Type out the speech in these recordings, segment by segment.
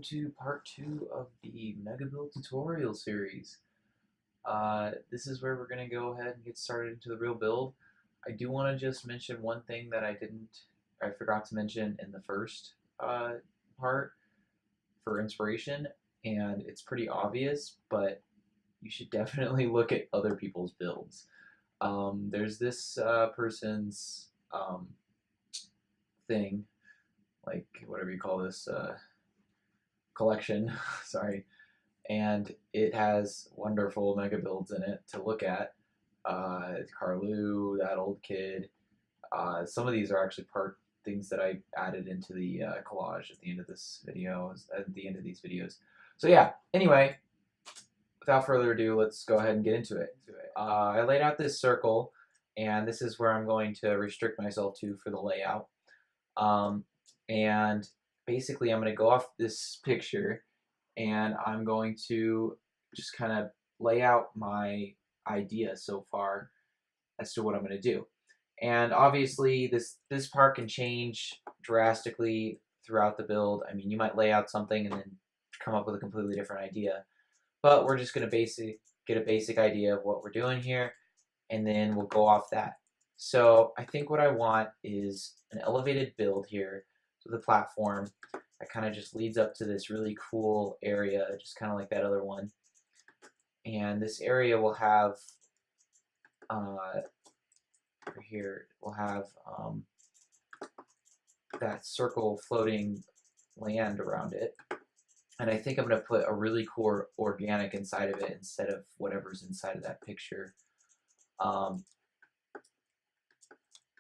to part 2 of the MegaBuild tutorial series. This is where we're going to go ahead and get started into the real build. I do want to just mention one thing that I forgot to mention in the first part for inspiration, and it's pretty obvious, but you should definitely look at other people's builds. There's this person's thing, like whatever you call this, collection, sorry, and it has wonderful mega builds in it to look at. Carlu, that old kid. Some of these are actually things that I added into the collage at the end of this video, at the end of these videos. So yeah, anyway, without further ado, let's go ahead and get into it. I laid out this circle, and this is where I'm going to restrict myself to for the layout. And basically, I'm going to go off this picture, and I'm going to just kind of lay out my idea so far as to what I'm going to do. And obviously, this part can change drastically throughout the build. I mean, you might lay out something and then come up with a completely different idea. But we're just going to get a basic idea of what we're doing here, and then we'll go off that. So I think what I want is an elevated build here. So the platform that kind of just leads up to this really cool area, just kind of like that other one. And this area will have, over here, we'll have that circle floating land around it. And I think I'm going to put a really cool organic inside of it instead of whatever's inside of that picture.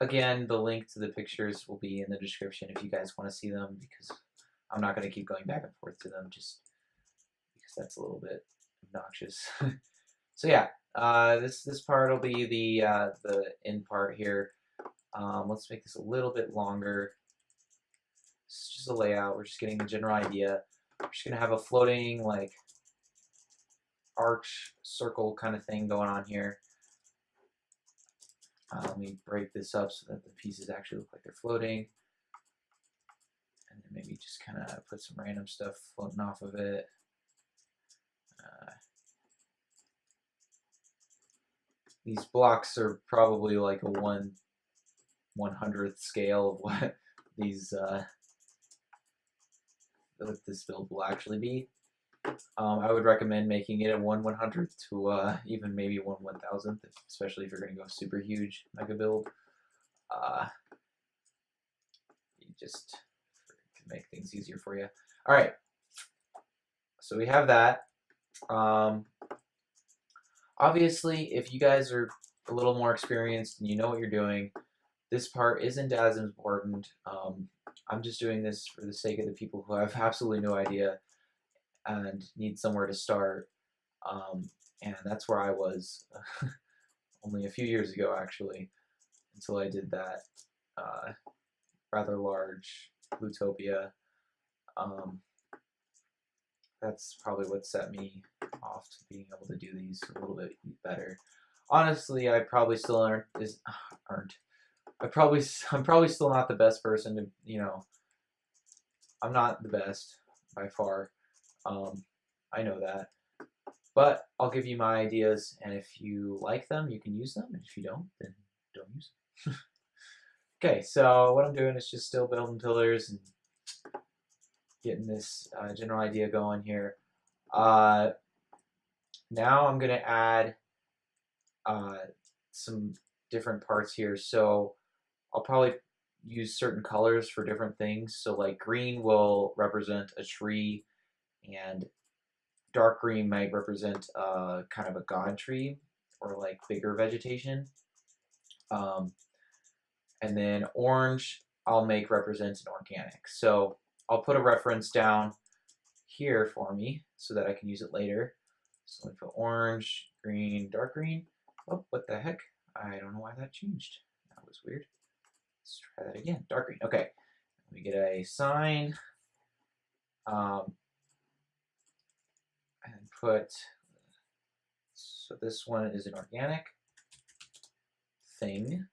Again, the link to the pictures will be in the description if you guys want to see them, because I'm not going to keep going back and forth to them just because that's a little bit obnoxious. So yeah, this part will be the end part here. Let's make this a little bit longer. It's just a layout. We're just getting the general idea. We're just gonna have a floating like arch circle kind of thing going on here. Let me break this up so that the pieces actually look like they're floating. And then maybe just kind of put some random stuff floating off of it. These blocks are probably like a 1/100th scale of what these what this build will actually be. I would recommend making it a 1/100th to even maybe 1/1000th, especially if you're going to go super huge mega build. You just to make things easier for you. All right, so we have that. Obviously, if you guys are a little more experienced and you know what you're doing, this part isn't as important. I'm just doing this for the sake of the people who have absolutely no idea and need somewhere to start. And that's where I was only a few years ago, actually, until I did that rather large Plutouthere. That's probably what set me off to being able to do these a little bit better. Honestly, I probably still I'm probably still not the best person to, I'm not the best by far. I know that. But I'll give you my ideas, and if you like them, you can use them, and if you don't, then don't use them. Okay, so what I'm doing is just still building pillars and getting this general idea going here. Now I'm going to add some different parts here. So I'll probably use certain colors for different things. So like green will represent a tree, and dark green might represent kind of a god tree or like bigger vegetation. And then orange I'll make represent an organic. So I'll put a reference down here for me so that I can use it later. So let me put orange, green, dark green. Oh, what the heck? I don't know why that changed. That was weird. Let's try that again. Dark green. Okay. Let me get a sign. And put, so this one is an organic thing.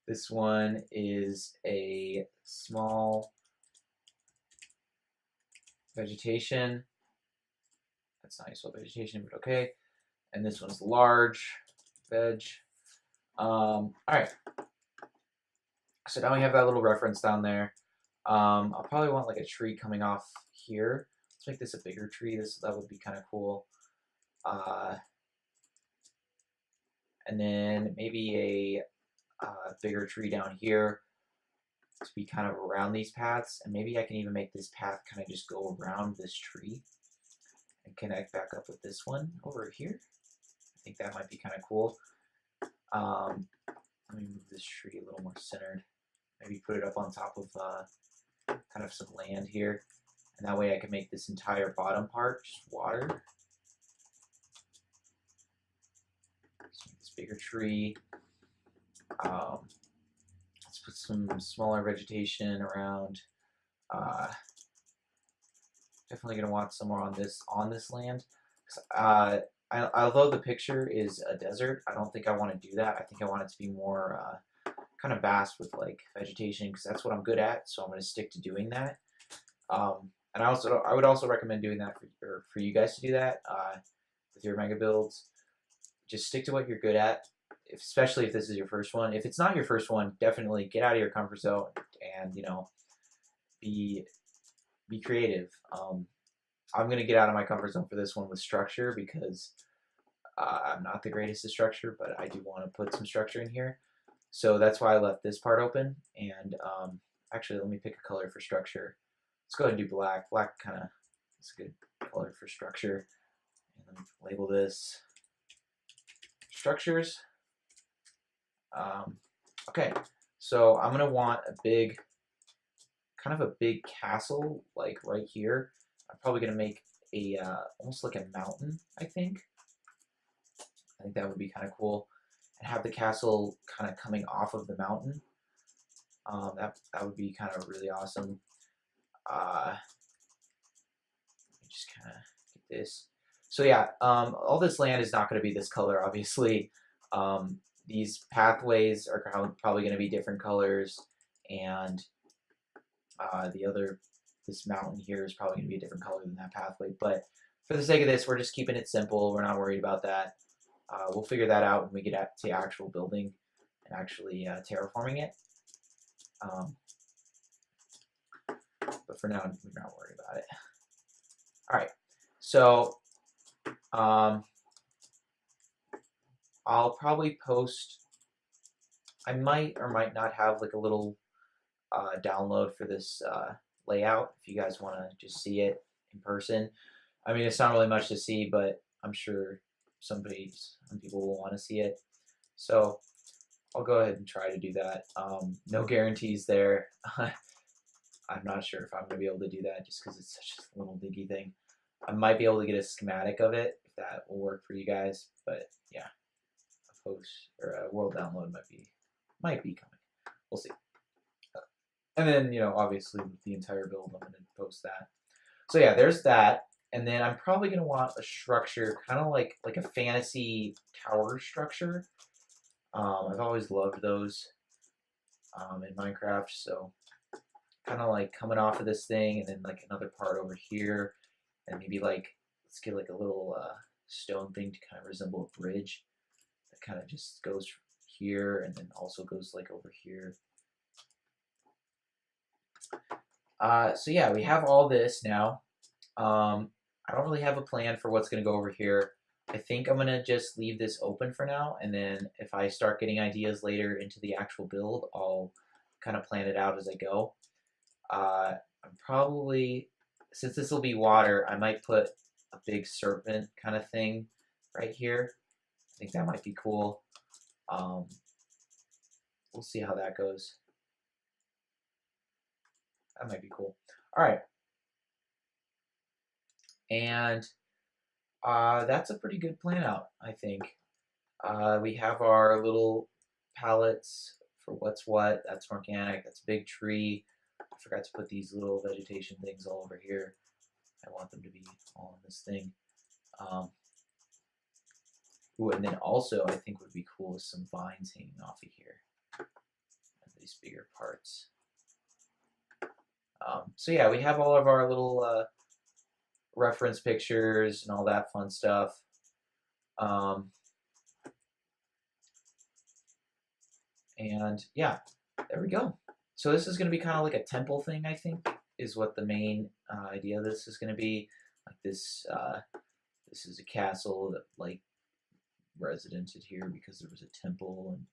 This one is a small vegetation. That's not useful vegetation, but okay. And this one's large veg. All right. So now we have that little reference down there. I'll probably want like a tree coming off here. Let's make this a bigger tree. That would be kind of cool. And then maybe a bigger tree down here to be kind of around these paths. And maybe I can even make this path kind of just go around this tree and connect back up with this one over here. I think that might be kind of cool. Let me move this tree a little more centered. Maybe put it up on top of kind of some land here. And that way I can make this entire bottom part just water. Let's make this bigger tree. Let's put some smaller vegetation around. Definitely gonna want some more on this land. Although the picture is a desert, I don't think I want to do that. I think I want it to be more kind of vast with like vegetation because that's what I'm good at. So I'm going to stick to doing that. And I would also recommend doing that for you guys to do that with your mega builds. Just stick to what you're good at, especially if this is your first one. If it's not your first one, definitely get out of your comfort zone and be creative. I'm going to get out of my comfort zone for this one with structure because I'm not the greatest at structure, but I do want to put some structure in here. So that's why I left this part open. And actually, let me pick a color for structure. Let's go ahead and do black. Black kind of is a good color for structure. And let me label this structures. Okay, so I'm going to want kind of a big castle like right here. I'm probably going to make a almost like a mountain, I think. I think that would be kind of cool. And have the castle kind of coming off of the mountain. That would be kind of really awesome. Let me just kind of get this. So yeah, all this land is not going to be this color, obviously. These pathways are probably going to be different colors, and this mountain here is probably going to be a different color than that pathway. But for the sake of this, we're just keeping it simple. We're not worried about that. We'll figure that out when we get to actual building and actually terraforming it. But for now, we're not worried about it. All right, so I'll probably post. I might or might not have like a little download for this layout if you guys want to just see it in person. I mean, it's not really much to see, but I'm sure some people will want to see it. So I'll go ahead and try to do that. No guarantees there. I'm not sure if I'm going to be able to do that just because it's such a little diggy thing. I might be able to get a schematic of it if that will work for you guys. But yeah, a post or a world download might be coming. We'll see. And then, obviously with the entire build, I'm going to post that. So yeah, there's that. And then I'm probably going to want a structure kind of like a fantasy tower structure. I've always loved those in Minecraft. So kind of like coming off of this thing and then like another part over here. And maybe like, let's get like a little stone thing to kind of resemble a bridge that kind of just goes here and then also goes like over here. So yeah, we have all this now. I don't really have a plan for what's going to go over here. I think I'm going to just leave this open for now, and then if I start getting ideas later into the actual build, I'll kind of plan it out as I go. I'm probably, since this will be water, I might put a big serpent kind of thing right here. I think that might be cool. We'll see how that goes. That might be cool. All right. And that's a pretty good plan out, I think. We have our little palettes for what's what. That's organic. That's a big tree. I forgot to put these little vegetation things all over here. I want them to be all in this thing. Ooh, and then also I think would be cool is some vines hanging off of here. And these bigger parts. So yeah, we have all of our little reference pictures and all that fun stuff. Um, and yeah, there we go. So this is going to be kind of like a temple thing, I think, is what the main idea of this is going to be. Like this, this is a castle that like residented here because there was a temple and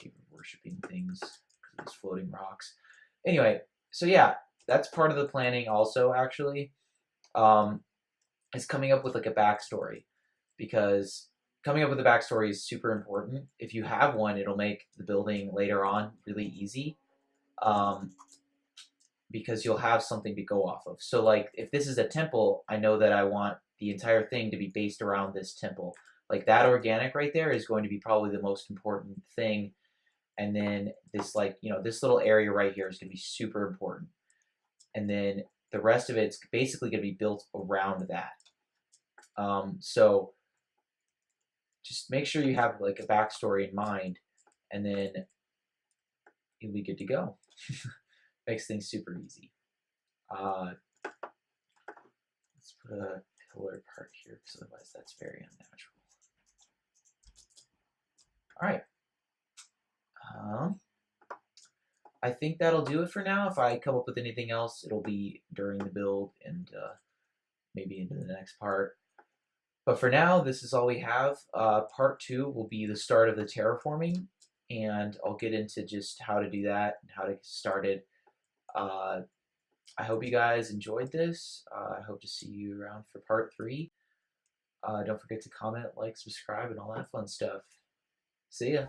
they were worshiping things because of these floating rocks. Anyway, so yeah, that's part of the planning also actually. Is coming up with like a backstory, because coming up with a backstory is super important. If you have one, it'll make the building later on really easy, um, because you'll have something to go off of. So like if this is a temple, I know that I want the entire thing to be based around this temple. Like that organic right there is going to be probably the most important thing. And then this like, this little area right here is going to be super important. And then the rest of it's basically going to be built around that. So just make sure you have like a backstory in mind, and then you'll be good to go. Makes things super easy. Let's put a pillar part here, because otherwise that's very unnatural. All right. I think that'll do it for now. If I come up with anything else, it'll be during the build and maybe into the next part. But for now, this is all we have. Part 2 will be the start of the terraforming, and I'll get into just how to do that and how to get started. I hope you guys enjoyed this. I hope to see you around for part 3. Don't forget to comment, like, subscribe, and all that fun stuff. See ya.